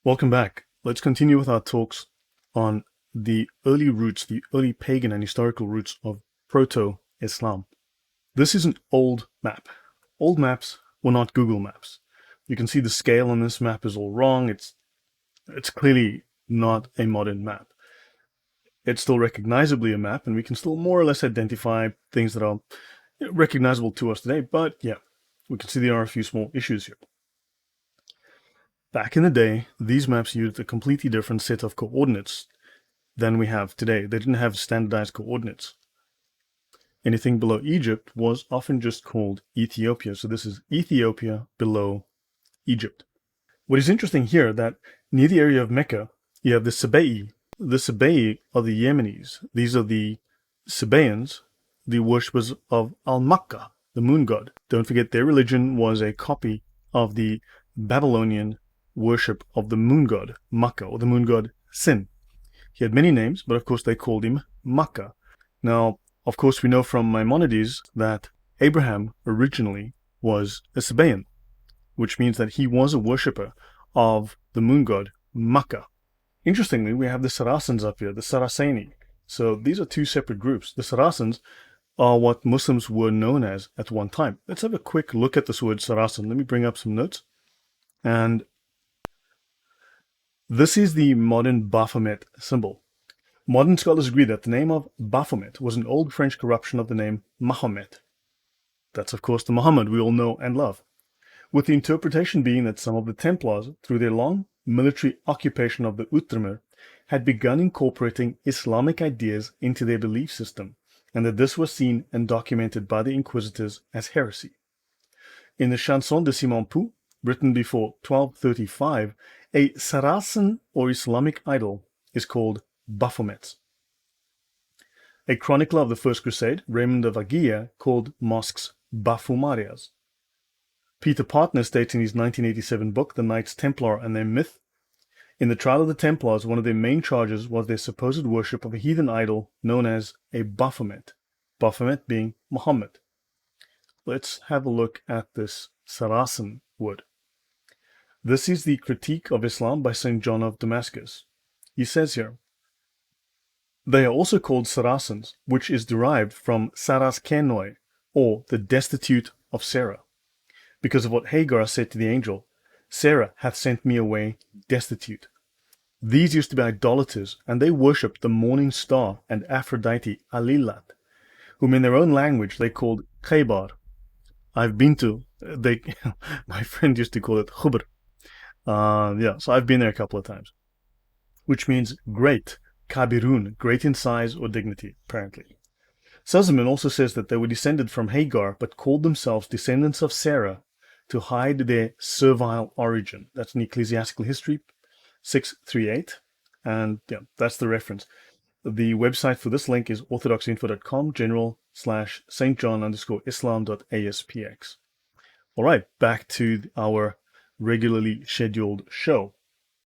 Welcome back. Let's continue with our talks on the early roots, the early pagan and historical roots of Proto-Islam. This is an old map. Old maps were not Google Maps. You can see the scale on this map is all wrong. It's clearly not a modern map. It's still recognizably a map, and we can still more or less identify things that are recognizable to us today, but yeah, we can see there are a few small issues here. Back in the day, these maps used a completely different set of coordinates than we have today. They didn't have standardized coordinates. Anything below Egypt was often just called Ethiopia. So this is Ethiopia below Egypt. What is interesting here that near the area of Mecca, you have the Sabaei. The Sabaei are the Yemenis. These are the Sabaeans, the worshippers of Al-Makka, the moon god. Don't forget their religion was a copy of the Babylonian worship of the moon god Makkah, or the moon god Sin. He had many names, but of course they called him Makkah. Now, of course, we know from Maimonides that Abraham originally was a Sabaean, which means that he was a worshipper of the moon god Makkah. Interestingly, we have the Saracens up here, the Saraceni. So these are two separate groups. The Saracens are what Muslims were known as at one time. Let's have a quick look at this word Saracen. Let me bring up some notes. And this is the modern Baphomet symbol. Modern scholars agree that the name of Baphomet was an old French corruption of the name Mahomet. That's of course the Muhammad we all know and love, with the interpretation being that some of the Templars, through their long military occupation of the Outremer, had begun incorporating Islamic ideas into their belief system, and that this was seen and documented by the Inquisitors as heresy. In the Chanson de Simon Pou, written before 1235, a Saracen or Islamic idol is called Baphomet. A chronicler of the First Crusade, Raymond of Aguilla, called mosques Bafumarias. Peter Partner states in his 1987 book, The Knights Templar and Their Myth, in the trial of the Templars, one of their main charges was their supposed worship of a heathen idol known as a Baphomet, Baphomet being Muhammad. Let's have a look at this Saracen word. This is the Critique of Islam by St. John of Damascus. He says here, they are also called Saracens, which is derived from Saras Kenoi, or the destitute of Sarah, because of what Hagar said to the angel, Sarah hath sent me away destitute. These used to be idolaters, and they worshipped the morning star and Aphrodite Alilat, whom in their own language they called Khaybar. I've been to, my friend used to call it Khubr. So I've been there a couple of times, which means great, kabirun, great in size or dignity, apparently. Sussman also says that they were descended from Hagar, but called themselves descendants of Sarah to hide their servile origin. That's in Ecclesiastical History 638, and yeah, that's the reference. The website for this link is orthodoxinfo.com, general/stjohn_islam.aspx. All right, back to our regularly scheduled show.